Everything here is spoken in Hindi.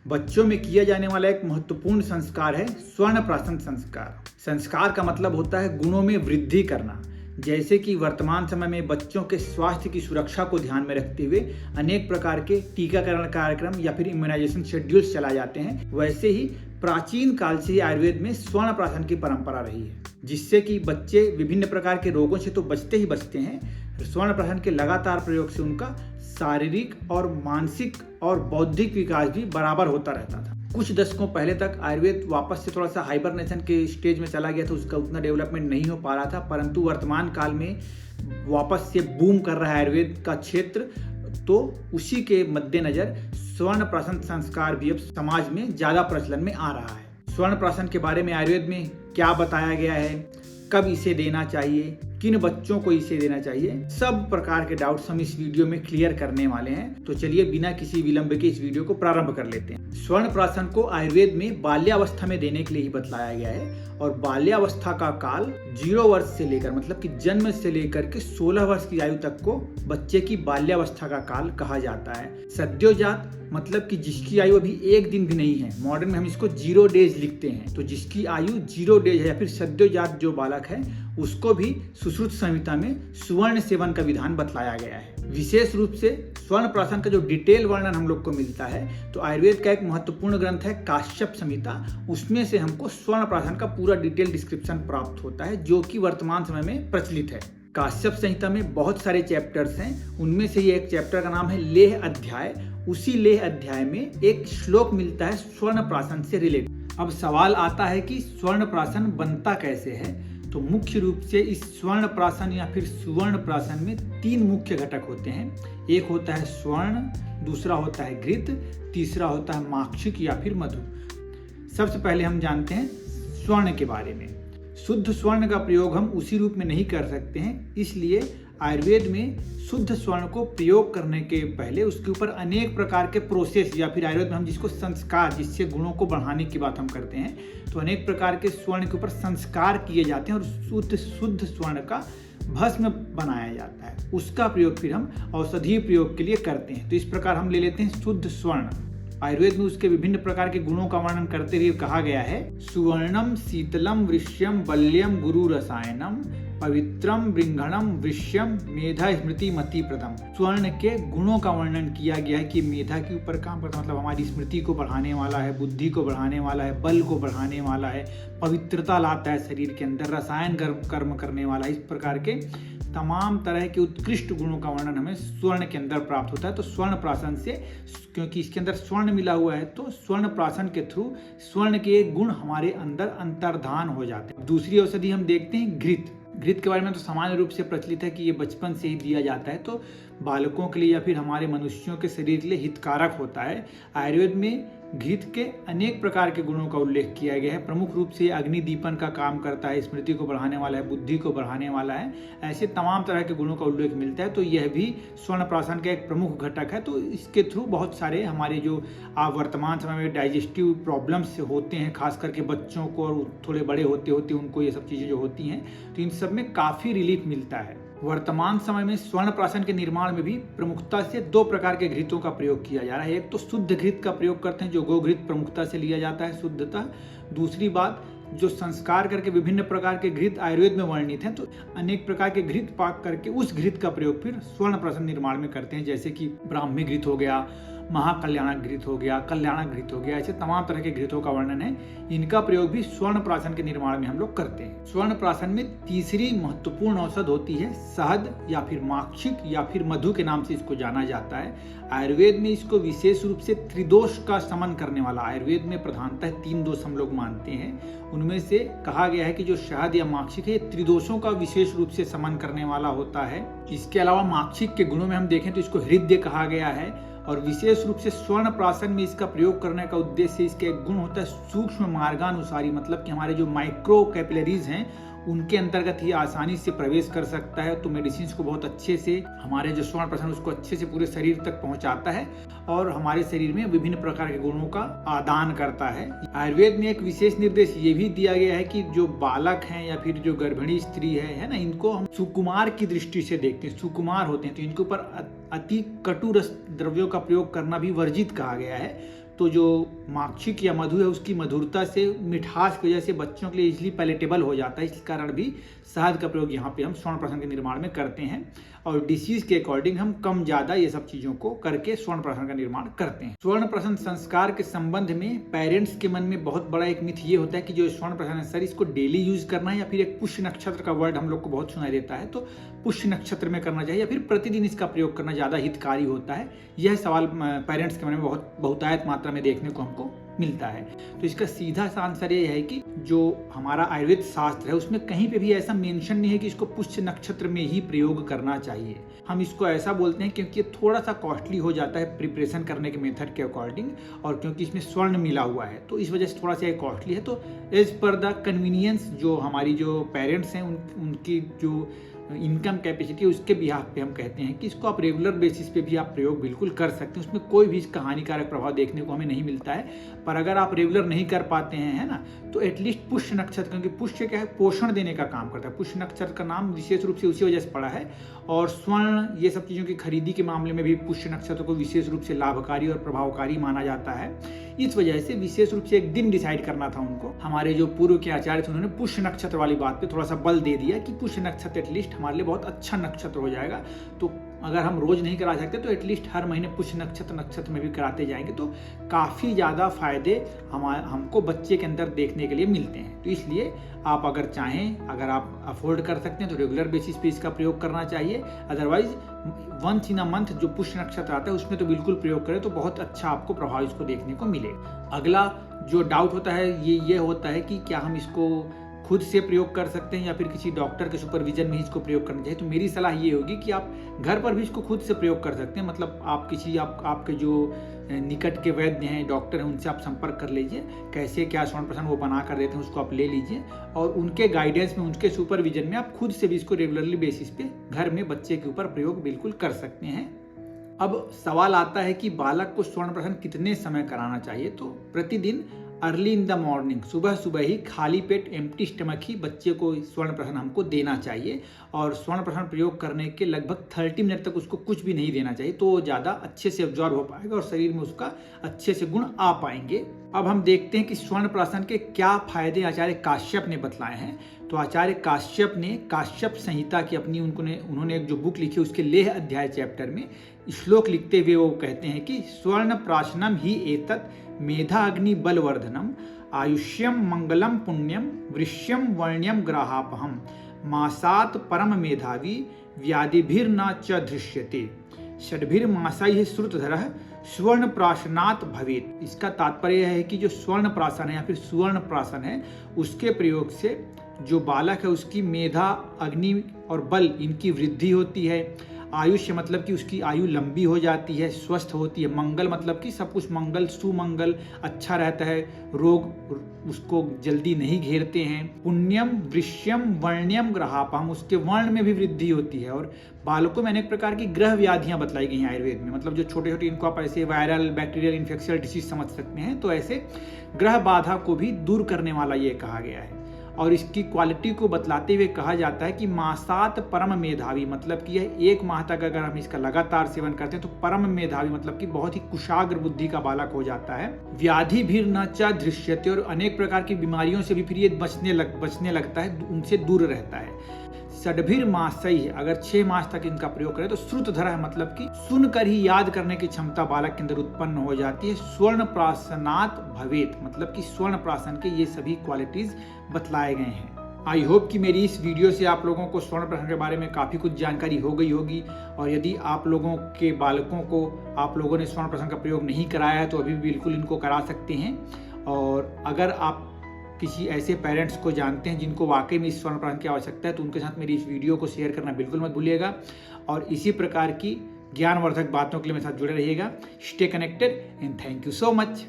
बच्चों में किया जाने वाला एक महत्वपूर्ण संस्कार है स्वर्ण प्राशन संस्कार। संस्कार का मतलब होता है गुणों में वृद्धि करना। जैसे कि वर्तमान समय में बच्चों के स्वास्थ्य की सुरक्षा को ध्यान में रखते हुए अनेक प्रकार के टीकाकरण कार्यक्रम या फिर इम्यूनाइजेशन शेड्यूल्स चलाए जाते हैं, वैसे ही प्राचीन काल से ही आयुर्वेद में स्वर्ण प्राशन की परंपरा रही है, जिससे कि बच्चे विभिन्न प्रकार के रोगों से तो बचते ही बचते हैं, स्वर्ण प्राशन के लगातार प्रयोग से उनका शारीरिक और मानसिक और बौद्धिक विकास भी बराबर होता रहता था। कुछ दशकों पहले तक आयुर्वेद वापस से थोड़ा सा हाइबरनेशन के स्टेज में चला गया था, उसका उतना डेवलपमेंट नहीं हो पा रहा था, परंतु वर्तमान काल में वापस से बूम कर रहा है आयुर्वेद का क्षेत्र। तो उसी के मद्देनजर स्वर्ण प्राशन संस्कार भी अब समाज में ज्यादा प्रचलन में आ रहा है। स्वर्ण प्राशन के बारे में आयुर्वेद में क्या बताया गया है, कब इसे देना चाहिए, किन बच्चों को इसे देना चाहिए, सब प्रकार के डाउट्स हम इस वीडियो में क्लियर करने वाले हैं। तो चलिए बिना किसी विलंब के इस वीडियो को प्रारंभ कर लेते हैं। स्वर्ण प्राशन को आयुर्वेद में बाल्यावस्था में देने के लिए ही बतलाया गया है और बाल्यावस्था का काल 0 वर्ष से लेकर मतलब कि जन्म से लेकर के 16 वर्ष की आयु तक को बच्चे की बाल्यावस्था का काल कहा जाता है। सद्योजात मतलब कि जिसकी आयु अभी एक दिन भी नहीं है, मॉडर्न में हम इसको 0 डेज लिखते हैं, तो जिसकी आयु 0 डेज है या फिर सद्योजात जो बालक है उसको भी सुश्रुत संहिता में सुवर्ण सेवन का विधान बतलाया गया है। विशेष रूप से स्वर्ण प्राशन का जो डिटेल वर्णन हम लोग को मिलता है तो आयुर्वेद का एक महत्वपूर्ण ग्रंथ है काश्यप संहिता, उसमें से हमको स्वर्ण प्राशन का पूरा डिटेल डिस्क्रिप्शन प्राप्त होता है जो कि वर्तमान समय में प्रचलित है। काश्यप संहिता में बहुत सारे चैप्टर्स हैं, उनमें से ये एक चैप्टर का नाम है लेह अध्याय। उसी लेह अध्याय में एक श्लोक मिलता है स्वर्ण प्राशन से रिलेटेड। अब सवाल आता है कि स्वर्ण प्राशन बनता कैसे है, तो मुख्य रूप से इस स्वर्ण प्राशन या फिर सुवर्ण प्राशन में 3 मुख्य घटक होते हैं। एक होता है स्वर्ण, दूसरा होता है घृत, तीसरा होता है माक्षिक या फिर मधु। सबसे पहले हम जानते हैं स्वर्ण के बारे में। शुद्ध स्वर्ण का प्रयोग हम उसी रूप में नहीं कर सकते हैं, इसलिए आयुर्वेद में शुद्ध स्वर्ण को प्रयोग करने के पहले उसके ऊपर अनेक प्रकार के प्रोसेस या फिर आयुर्वेद में हम जिसको संस्कार, जिससे गुणों को बढ़ाने की बात हम करते हैं, तो अनेक प्रकार के स्वर्ण के ऊपर संस्कार किए जाते हैं और शुद्ध स्वर्ण का भस्म बनाया जाता है। उसका प्रयोग फिर हम औषधीय प्रयोग के लिए करते हैं। तो इस प्रकार हम ले लेते हैं शुद्ध स्वर्ण। आयुर्वेद में उसके विभिन्न प्रकार के गुणों का वर्णन करते हुए कहा गया है सुवर्णम शीतलम वृष्यम बल्यम गुरु रसायनम पवित्रम बृंघणम वृष्यम मेधा स्मृति मति प्रदम। स्वर्ण के गुणों का वर्णन किया गया है कि मेधा के ऊपर काम करता मतलब हमारी स्मृति को बढ़ाने वाला है, बुद्धि को बढ़ाने वाला है, बल को बढ़ाने वाला है, पवित्रता लाता है शरीर के अंदर, रसायन कर्म करने वाला है। इस प्रकार के तमाम तरह के उत्कृष्ट गुणों का वर्णन हमें स्वर्ण के अंदर प्राप्त होता है। तो स्वर्ण प्राशन से, क्योंकि इसके अंदर स्वर्ण मिला हुआ है, तो स्वर्ण प्राशन के थ्रू स्वर्ण के गुण हमारे अंदर अंतर्धान हो जाते हैं। दूसरी औषधि हम देखते हैं घृत। घृत के बारे में तो सामान्य रूप से प्रचलित है कि ये बचपन से ही दिया जाता है, तो बालकों के लिए या फिर हमारे मनुष्यों के शरीर के लिए हितकारक होता है। आयुर्वेद में घृत के अनेक प्रकार के गुणों का उल्लेख किया गया है। प्रमुख रूप से अग्नि दीपन का काम करता है, स्मृति को बढ़ाने वाला है, बुद्धि को बढ़ाने वाला है, ऐसे तमाम तरह के गुणों का उल्लेख मिलता है। तो यह भी स्वर्ण प्राशन का एक प्रमुख घटक है। तो इसके थ्रू बहुत सारे हमारे जो वर्तमान समय में डाइजेस्टिव प्रॉब्लम्स होते हैं, खास करके बच्चों को और थोड़े बड़े होते होते उनको ये सब चीज़ें जो होती हैं, तो इन सब में काफ़ी रिलीफ मिलता है। वर्तमान समय में स्वर्ण प्राशन के निर्माण में भी प्रमुखता से 2 प्रकार के घृतों का प्रयोग किया जा रहा है। एक तो शुद्ध घृत का प्रयोग करते हैं जो गोघृत प्रमुखता से लिया जाता है शुद्धता। दूसरी बात, जो संस्कार करके विभिन्न प्रकार के घृत आयुर्वेद में वर्णित हैं, तो अनेक प्रकार के घृत पाक करके उस घृत का प्रयोग फिर स्वर्ण प्राशन निर्माण में करते हैं, जैसे कि ब्राह्मी घृत हो गया, महाकल्याणक घृत हो गया, कल्याणक घृत हो गया, ऐसे तमाम तरह के घृतों का वर्णन है। इनका प्रयोग भी स्वर्ण प्राशन के निर्माण में हम लोग करते हैं। स्वर्ण प्राशन में तीसरी महत्वपूर्ण औषध होती है शहद या फिर माक्षिक या फिर मधु के नाम से इसको जाना जाता है। आयुर्वेद में इसको विशेष रूप से त्रिदोष का शमन करने वाला, आयुर्वेद में प्रधानतः 3 दोष हम लोग मानते हैं, उनमें से कहा गया है कि जो शहद या माक्षिक है ये त्रिदोषों का विशेष रूप से शमन करने वाला होता है। इसके अलावा माक्षिक के गुणों में हम देखें तो इसको हृदय कहा गया है और विशेष रूप से स्वर्ण प्राशन में इसका प्रयोग करने का उद्देश्य, इसका एक गुण होता है सूक्ष्म मार्गानुसारी, मतलब कि हमारे जो माइक्रो कैपिलरीज हैं उनके अंतर्गत ही आसानी से प्रवेश कर सकता है। तो मेडिसिन को बहुत अच्छे से हमारे जो स्वर्ण प्राशन उसको अच्छे से पूरे शरीर तक पहुंचाता है और हमारे शरीर में विभिन्न प्रकार के गुणों का आदान करता है। आयुर्वेद में एक विशेष निर्देश ये भी दिया गया है कि जो बालक हैं या फिर जो गर्भिणी स्त्री है ना, इनको हम सुकुमार की दृष्टि से देखते हैं, सुकुमार होते हैं, तो इनके ऊपर अति कटु रस द्रव्यों का प्रयोग करना भी वर्जित कहा गया है। तो जो माक्षिक या मधु है उसकी मधुरता से, मिठास की वजह से बच्चों के लिए इजीली पैलेटेबल हो जाता है। इस कारण भी शहद का प्रयोग यहाँ पे हम स्वर्ण प्राशन के निर्माण में करते हैं और डिसीज के अकॉर्डिंग हम कम ज़्यादा ये सब चीज़ों को करके स्वर्ण प्राशन का निर्माण करते हैं। स्वर्ण प्राशन संस्कार के संबंध में पेरेंट्स के मन में बहुत बड़ा एक मिथ ये होता है कि जो स्वर्ण प्राशन है सर इसको डेली यूज करना है या फिर एक पुष्य नक्षत्र का वर्ड हम लोग को बहुत सुनाई देता है, तो पुष्य नक्षत्र में करना चाहिए या फिर प्रतिदिन इसका प्रयोग करना ज़्यादा हितकारी होता है। यह सवाल पेरेंट्स के मन में बहुतायत मात्रा में देखने को हमको मिलता है। तो इसका सीधा सा आंसर ये है कि जो हमारा आयुर्वेद शास्त्र है उसमें कहीं पे भी ऐसा मेंशन नहीं है कि इसको पुष्य नक्षत्र में ही प्रयोग करना चाहिए। हम इसको ऐसा बोलते हैं क्योंकि ये थोड़ा सा कॉस्टली हो जाता है प्रिपरेशन करने के मेथड के अकॉर्डिंग, और क्योंकि इसमें स्वर्ण मिला हुआ है तो इस वजह से थोड़ा सा कॉस्टली है। तो एज पर द कन्वीनियंस जो हमारी जो पेरेंट्स हैं उनकी जो इनकम कैपेसिटी उसके बिहाफ पे हम कहते हैं कि इसको आप रेगुलर बेसिस पे भी आप प्रयोग बिल्कुल कर सकते हैं। उसमें कोई भी इसका हानिकारक प्रभाव देखने को हमें नहीं मिलता है। पर अगर आप रेगुलर नहीं कर पाते हैं, है ना, तो एटलीस्ट पुष्य नक्षत्र, क्योंकि पुष्य क्या है, पोषण देने का काम करता है। पुष्य नक्षत्र का नाम विशेष रूप से उसी वजह से पड़ा है। और स्वर्ण ये सब चीज़ों की खरीदी के मामले में भी पुष्य नक्षत्र को विशेष रूप से लाभकारी और प्रभावकारी माना जाता है। इस वजह से विशेष रूप से एक दिन डिसाइड करना था उनको। हमारे जो पूर्व के आचार्य थे उन्होंने पुष्य नक्षत्र वाली बात पे थोड़ा सा बल दे दिया कि पुष्य नक्षत्र एटलीस्ट हमारे लिए बहुत अच्छा नक्षत्र हो जाएगा। तो अगर हम रोज नहीं करा सकते तो एटलीस्ट हर महीने पुष्य नक्षत्र में भी कराते जाएंगे तो काफ़ी ज़्यादा फायदे हमको बच्चे के अंदर देखने के लिए मिलते हैं। तो इसलिए आप अगर चाहें, अगर आप अफोर्ड कर सकते हैं तो रेगुलर बेसिस पे इसका प्रयोग करना चाहिए। Otherwise once in a month जो पुष्य नक्षत्र आता है उसमें तो बिल्कुल प्रयोग करें तो बहुत अच्छा आपको प्रभाव इसको देखने को मिलेगा। अगला जो डाउट होता है ये होता है कि क्या हम इसको खुद से प्रयोग कर सकते हैं या फिर किसी डॉक्टर के सुपरविजन में ही इसको प्रयोग करना चाहिए। तो मेरी सलाह ये होगी कि आप घर पर भी इसको खुद से प्रयोग कर सकते हैं। मतलब आप किसी आपके जो निकट के वैद्य हैं, डॉक्टर हैं, उनसे आप संपर्क कर लीजिए, कैसे क्या स्वर्ण प्राशन वो बना कर देते हैं उसको आप ले लीजिए और उनके गाइडेंस में, उनके सुपरविजन में आप खुद से भी इसको रेगुलरली बेसिस पे घर में बच्चे के ऊपर प्रयोग बिल्कुल कर सकते हैं। अब सवाल आता है कि बालक को स्वर्ण प्राशन कितने समय कराना चाहिए। तो प्रतिदिन अर्ली इन द मॉर्निंग, सुबह सुबह ही खाली पेट एम्प्टी स्टमक ही बच्चे को स्वर्ण प्राशन हमको देना चाहिए और स्वर्ण प्राशन प्रयोग करने के लगभग 30 मिनट तक उसको कुछ भी नहीं देना चाहिए, तो ज़्यादा अच्छे से एब्जॉर्ब हो पाएगा और शरीर में उसका अच्छे से गुण आ पाएंगे। अब हम देखते हैं कि स्वर्ण प्राशन के क्या फायदे आचार्य काश्यप ने बतलाए हैं। तो आचार्य काश्यप ने काश्यप संहिता की अपनी उन्होंने एक जो बुक लिखी उसके लेह अध्याय चैप्टर में श्लोक लिखते हुए वो कहते हैं कि स्वर्ण प्राशनम ही एतत् मेधा अग्नि बलवर्धनम आयुष्यम मंगलम पुण्यम वृष्यम वर्ण्यम ग्राहापहम मासात परम मेधावी व्याधिभिर्न च दृश्यते षड्भिर्मासाइः श्रुतधरः स्वर्ण प्राशनात् भवेत्। इसका तात्पर्य है कि जो स्वर्ण प्राशन है या फिर सुवर्ण प्राशन है उसके प्रयोग से जो बालक है उसकी मेधा, अग्नि और बल इनकी वृद्धि होती है। आयुष्य मतलब कि उसकी आयु लंबी हो जाती है, स्वस्थ होती है। मंगल मतलब कि सब कुछ मंगल, सुमंगल अच्छा रहता है, रोग उसको जल्दी नहीं घेरते हैं। पुण्यम वृष्यम वर्ण्यम ग्रहापहम, उसके वर्ण में भी वृद्धि होती है। और बालकों में अनेक प्रकार की ग्रह व्याधियां बतलाई गई हैं आयुर्वेद में, मतलब जो छोटे छोटे इनको आप ऐसे वायरल बैक्टीरियल इन्फेक्शियल डिसीज समझ सकते हैं। तो ऐसे ग्रह बाधा को भी दूर करने वाला ये कहा गया है। और इसकी क्वालिटी को बतलाते हुए कहा जाता है कि मासात परम मेधावी, मतलब कि यह 1 माह तक अगर हम इसका लगातार सेवन करते हैं तो परम मेधावी मतलब कि बहुत ही कुशाग्र बुद्धि का बालक हो जाता है। व्याधि भी न च दृश्यते, और अनेक प्रकार की बीमारियों से भी फिर ये बचने लगता है, उनसे दूर रहता है। षड्भिर मासई, अगर 6 मास तक इनका प्रयोग करें तो श्रुतधर है, मतलब कि सुनकर ही याद करने की क्षमता बालक के अंदर उत्पन्न हो जाती है। स्वर्ण प्राशनात् भवेत्, मतलब कि स्वर्ण प्राशन के ये सभी क्वालिटीज बतलाए गए हैं। आई होप कि मेरी इस वीडियो से आप लोगों को स्वर्ण प्राशन के बारे में काफ़ी कुछ जानकारी हो गई होगी। और यदि आप लोगों के बालकों को आप लोगों ने स्वर्ण प्राशन का प्रयोग नहीं कराया है तो अभी बिल्कुल इनको करा सकते हैं। और अगर आप किसी ऐसे पेरेंट्स को जानते हैं जिनको वाकई में इस स्वर्ण प्राशन की आवश्यकता है तो उनके साथ मेरी इस वीडियो को शेयर करना बिल्कुल मत भूलिएगा। और इसी प्रकार की ज्ञानवर्धक बातों के लिए मेरे साथ जुड़े रहिएगा। Stay connected and thank you so much.